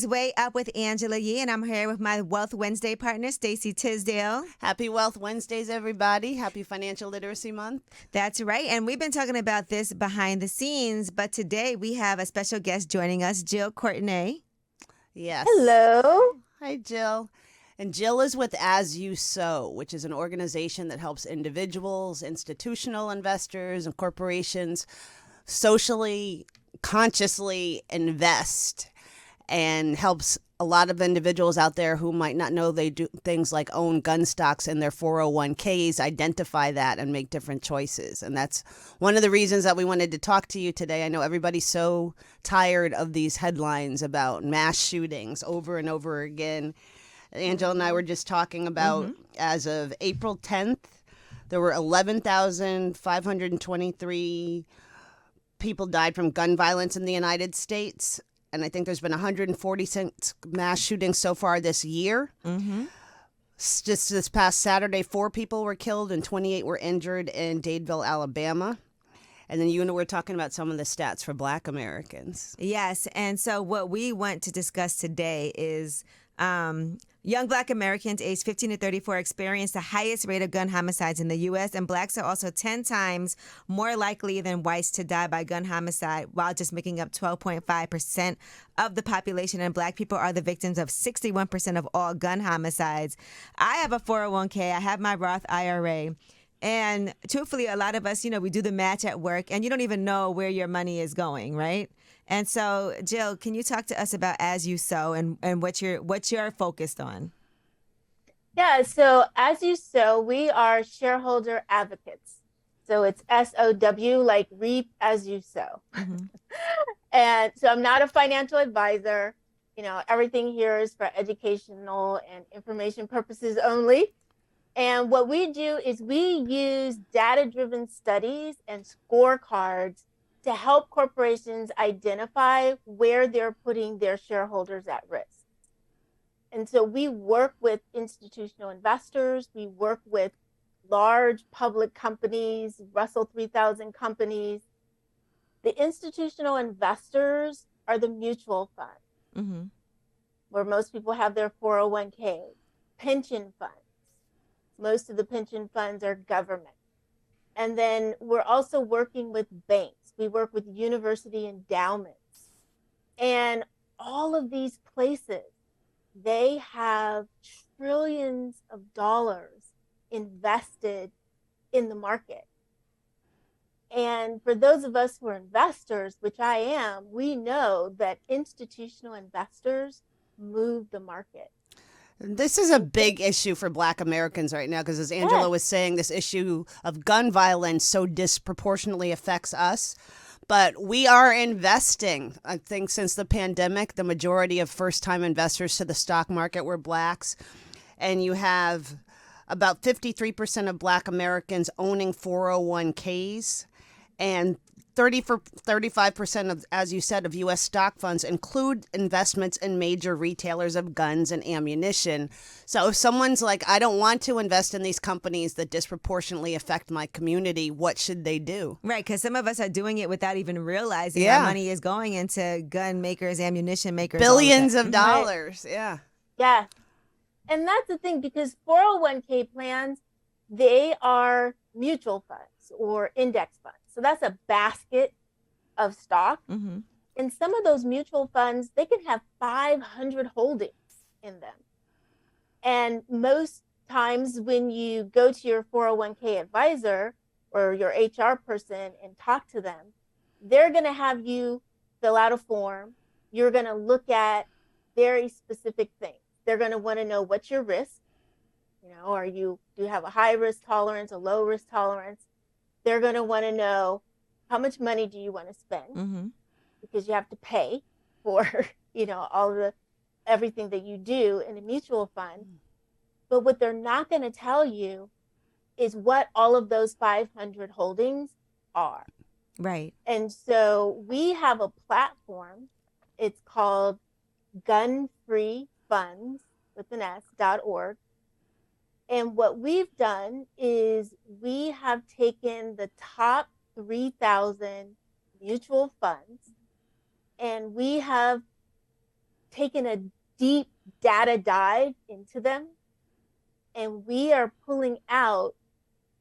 is Way Up with Angela Yee, and I'm here with my Wealth Wednesday partner, Stacey Tisdale. Happy Wealth Wednesdays, everybody. Happy Financial Literacy Month. That's right, and we've been talking about this behind the scenes, but today we have a special guest joining us, Jill Courtenay. Yes. Hello. Hi, Jill. And Jill is with As You Sow, which is an organization that helps individuals, institutional investors, and corporations socially, consciously invest, and helps a lot of individuals out there who might not know they do things like own gun stocks in their 401ks, identify that and make different choices. And that's one of the reasons that we wanted to talk to you today. I know everybody's so tired of these headlines about mass shootings over and over again. Angela and I were just talking about, as of April 10th, there were 11,523 people died from gun violence in the United States. And I think there's been 146 mass shootings so far this year. Just this past Saturday, 4 people were killed and 28 were injured in Dadeville, Alabama. And then you and we're talking about some of the stats for Black Americans. Yes, and so what we want to discuss today is young Black Americans aged 15 to 34 experience the highest rate of gun homicides in the U.S., and Blacks are also 10 times more likely than whites to die by gun homicide, while just making up 12.5% of the population, and Black people are the victims of 61% of all gun homicides. I have a 401k. I have my Roth IRA. And truthfully, a lot of us, we do the match at work, and you don't even know where your money is going, right? And so, Jill, can you talk to us about As You Sow and what you're focused on? Yeah, so As You Sow, we are shareholder advocates. So it's SOW, like reap as you sow. And so I'm not a financial advisor. Everything here is for educational and information purposes only. And what we do is we use data-driven studies and scorecards to help corporations identify where they're putting their shareholders at risk. And so we work with institutional investors, we work with large public companies, Russell 3000 companies. The institutional investors are the mutual funds, where most people have their 401ks, pension funds. Most of the pension funds are government. And then we're also working with banks. We work with university endowments. And all of these places, they have trillions of dollars invested in the market. And for those of us who are investors, which I am, we know that institutional investors move the market. This is a big issue for Black Americans right now because, as Angela was saying, this issue of gun violence so disproportionately affects us. But we are investing. I think since the pandemic, the majority of first-time investors to the stock market were Blacks. And you have about 53% of Black Americans owning 401ks, and 35% of, as you said, of U.S. stock funds include investments in major retailers of guns and ammunition. So if someone's like, I don't want to invest in these companies that disproportionately affect my community, what should they do? Right, because some of us are doing it without even realizing our money is going into gun makers, ammunition makers. Billions of dollars, Yeah. And that's the thing, because 401k plans, they are mutual funds or index funds. So that's a basket of stock. And some of those mutual funds, they can have 500 holdings in them. And most times when you go to your 401k advisor or your HR person and talk to them, they're going to have you fill out a form. You're going to look at very specific things. They're going to want to know what's your risk. Do you have a high risk tolerance, a low risk tolerance? They're going to want to know how much money do you want to spend, because you have to pay for, all of everything that you do in a mutual fund. But what they're not going to tell you is what all of those 500 holdings are. Right. And so we have a platform. It's called gunfreefunds.org. And what we've done is we have taken the top 3,000 mutual funds, and we have taken a deep data dive into them, and we are pulling out,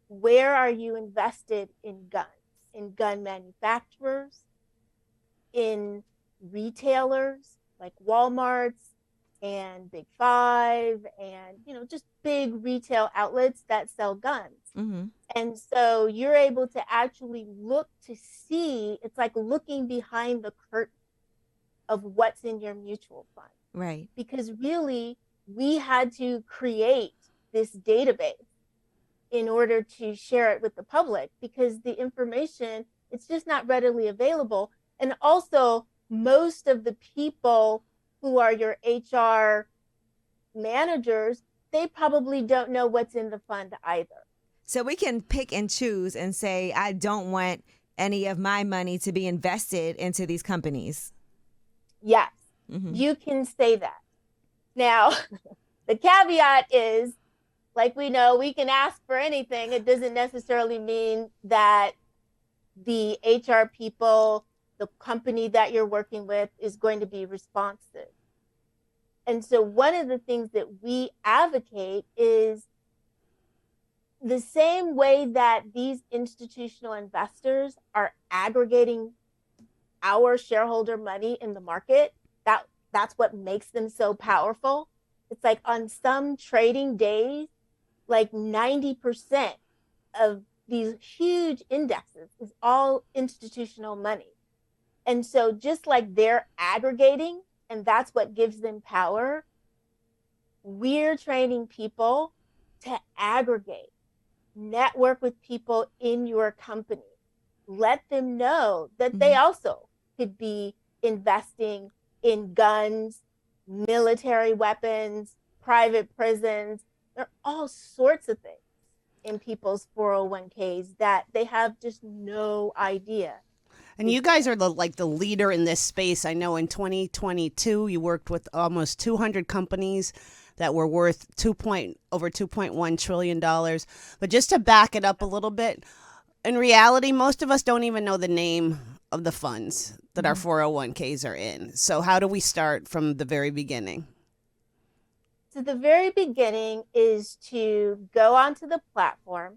where are you invested in guns, in gun manufacturers, in retailers like Walmart's and Big Five, and just big retail outlets that sell guns. Mm-hmm. And so you're able to actually look to see, it's like looking behind the curtain of what's in your mutual fund. Right. Because really, we had to create this database in order to share it with the public, because the information, it's just not readily available. And also, most of the people who are your HR managers, they probably don't know what's in the fund either. So we can pick and choose and say, I don't want any of my money to be invested into these companies. Yes, Mm-hmm. you can say that. Now, the caveat is, like we know, we can ask for anything. It doesn't necessarily mean that the HR people, the company that you're working with, is going to be responsive. And so one of the things that we advocate is the same way that these institutional investors are aggregating our shareholder money in the market, that's what makes them so powerful. It's like on some trading days, like 90% of these huge indexes is all institutional money. And so just like they're aggregating, and that's what gives them power, we're training people to aggregate, network with people in your company, let them know that they also could be investing in guns, military weapons, private prisons. There are all sorts of things in people's 401ks that they have just no idea. And you guys are the leader in this space. I know in 2022 you worked with almost 200 companies that were worth over $2.1 trillion. But just to back it up a little bit, in reality, most of us don't even know the name of the funds that our 401ks are in. So how do we start from the very beginning? So the very beginning is to go onto the platform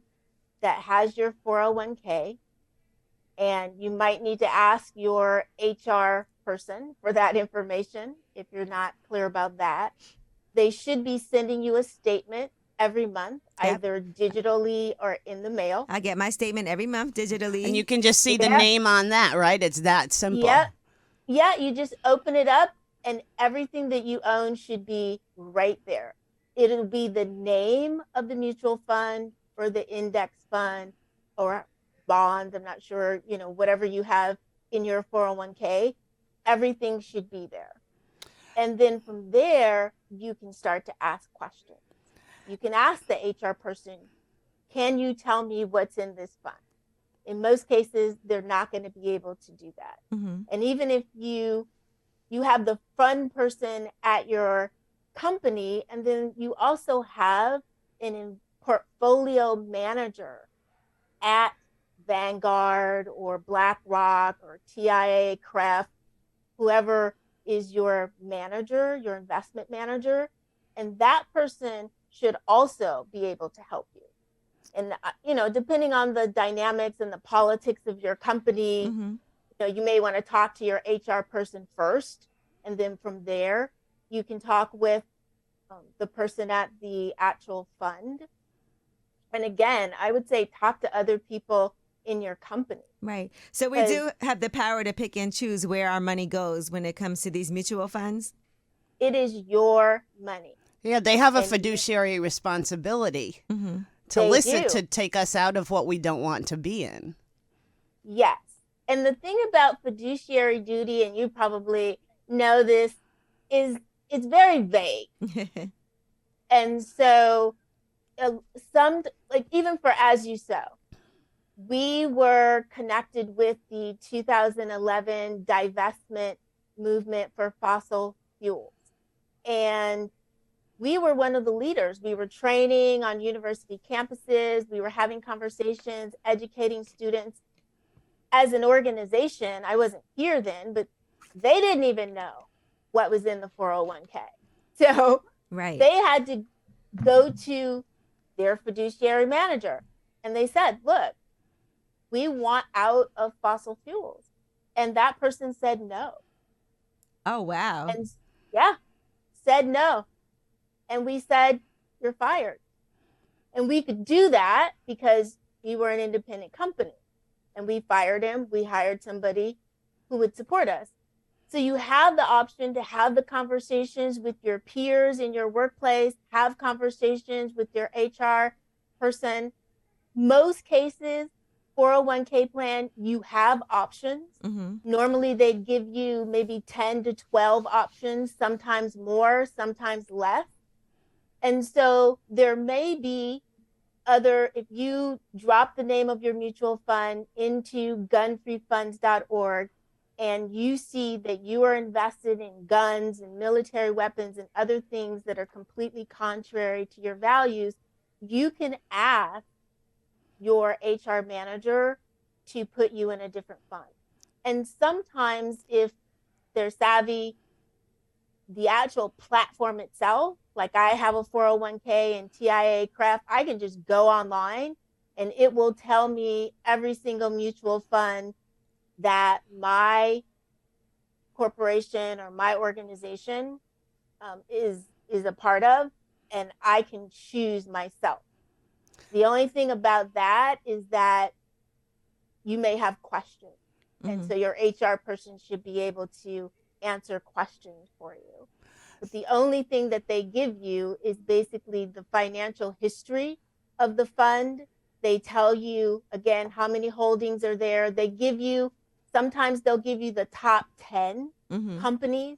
that has your 401k, and you might need to ask your HR person for that information if you're not clear about that. They should be sending you a statement every month, either digitally or in the mail. I get my statement every month digitally. And you can just see the name on that, right? It's that simple. Yep. Yeah, you just open it up and everything that you own should be right there. It'll be the name of the mutual fund or the index fund or bonds. I'm not sure, whatever you have in your 401k, everything should be there. And then from there, you can start to ask questions. You can ask the HR person, can you tell me what's in this fund? In most cases, they're not going to be able to do that. Mm-hmm. And even if you have the fund person at your company, and then you also have a portfolio manager at Vanguard or BlackRock or TIA, CREF, whoever is your manager, your investment manager, and that person should also be able to help you. And, depending on the dynamics and the politics of your company, you may want to talk to your HR person first. And then from there, you can talk with the person at the actual fund. And again, I would say talk to other people in your company. Right. So we do have the power to pick and choose where our money goes when it comes to these mutual funds. It is your money. Yeah, they have a fiduciary responsibility to listen, to take us out of what we don't want to be in. Yes. And the thing about fiduciary duty, and you probably know this, is it's very vague. And so even for As You Sow, we were connected with the 2011 divestment movement for fossil fuels. And we were one of the leaders. We were training on university campuses. We were having conversations, educating students. As an organization, I wasn't here then, but they didn't even know what was in the 401k. So Right. they had to go to their fiduciary manager and they said, look, we want out of fossil fuels. And that person said no. Oh, wow. And yeah, said no. And we said, you're fired. And we could do that because we were an independent company. And we fired him. We hired somebody who would support us. So you have the option to have the conversations with your peers in your workplace, have conversations with your HR person. Most cases, 401k plan, you have options. Mm-hmm. Normally they'd give you maybe 10 to 12 options, sometimes more, sometimes less. And so there may be if you drop the name of your mutual fund into gunfreefunds.org and you see that you are invested in guns and military weapons and other things that are completely contrary to your values, you can ask your HR manager to put you in a different fund. And sometimes if they're savvy, the actual platform itself, like I have a 401k and TIA CREF, I can just go online and it will tell me every single mutual fund that my corporation or my organization is a part of, and I can choose myself. The only thing about that is that you may have questions. And so your HR person should be able to answer questions for you. But the only thing that they give you is basically the financial history of the fund. They tell you, again, how many holdings are there. They give you, sometimes they'll give you the top 10 companies.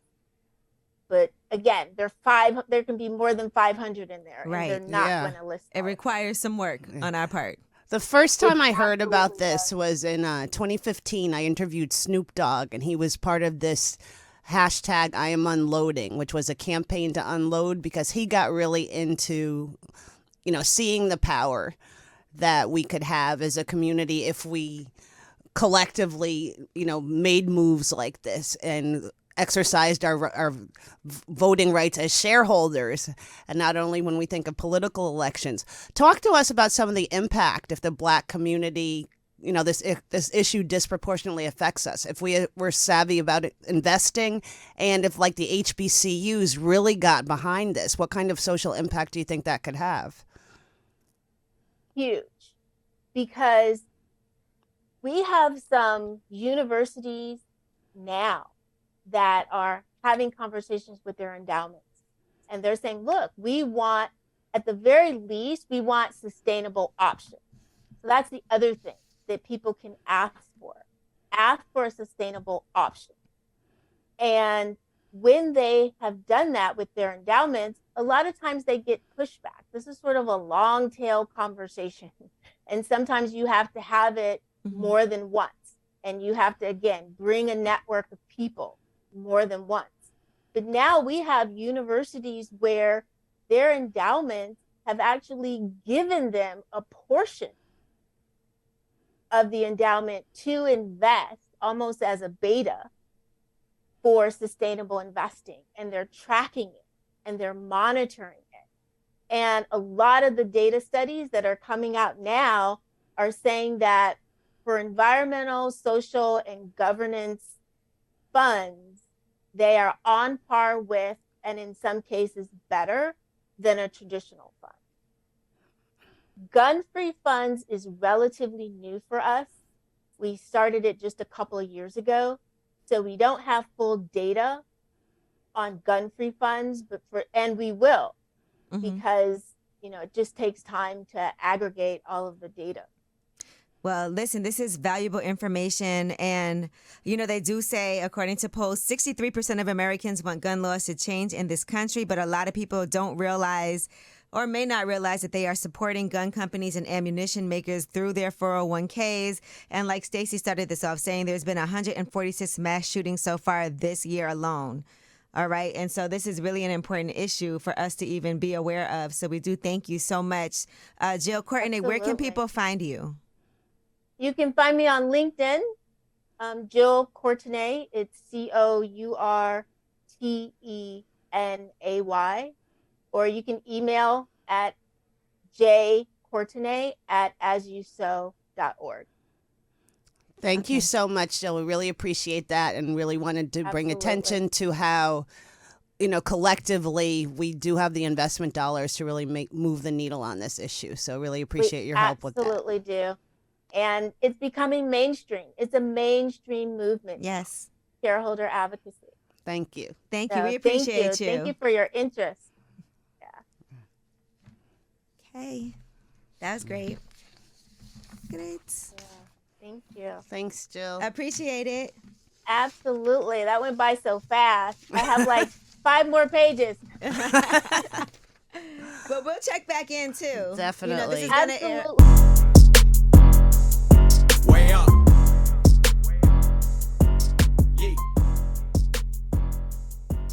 But again, there can be more than 500 in there. Right. And they're not going to list it. It requires some work on our part. The first time I heard about this was in 2015. I interviewed Snoop Dogg, and he was part of this hashtag I am unloading, which was a campaign to unload because he got really into, seeing the power that we could have as a community if we collectively, made moves like this and exercised our voting rights as shareholders, and not only when we think of political elections. Talk to us about some of the impact if the Black community, this issue disproportionately affects us. If we're savvy about it, investing, and if like the HBCUs really got behind this, what kind of social impact do you think that could have? Huge, because we have some universities now that are having conversations with their endowments. And they're saying, look, at the very least, we want sustainable options. So that's the other thing that people can ask for. Ask for a sustainable option. And when they have done that with their endowments, a lot of times they get pushback. This is sort of a long tail conversation. And sometimes you have to have it more than once. And you have to, again, bring a network of people more than once. But now we have universities where their endowments have actually given them a portion of the endowment to invest almost as a beta for sustainable investing. And they're tracking it and they're monitoring it. And a lot of the data studies that are coming out now are saying that for environmental, social, and governance funds, they are on par with, and in some cases better than a traditional fund. Gun-free funds is relatively new for us. We started it just a couple of years ago, so we don't have full data on gun-free funds, and we will, because it just takes time to aggregate all of the data. Well, listen, this is valuable information. And, they do say, according to polls, 63% of Americans want gun laws to change in this country. But a lot of people don't realize or may not realize that they are supporting gun companies and ammunition makers through their 401ks. And like Stacey started this off saying, there's been 146 mass shootings so far this year alone. All right. And so this is really an important issue for us to even be aware of. So we do thank you so much. Jill Courtenay, where can people find you? You can find me on LinkedIn, Jill Courtenay. It's Courtenay. or you can email at jcourtenay@asyousow.org. Thank you so much, Jill. We really appreciate that and really wanted to bring Absolutely. attention to how, you know, collectively we do have the investment dollars to really move the needle on this issue. So really appreciate your help with that. Absolutely do. And it's becoming mainstream. It's a mainstream movement. Yes. Shareholder advocacy. Thank you. Thank you. So We appreciate you. Thank you for your interest. Okay. That was great. Great. Yeah. Thank you. Thanks, Jill. I appreciate it. Absolutely. That went by so fast. I have like 5 more pages. But we'll check back in too. Definitely. You know, this is gonna air. Absolutely.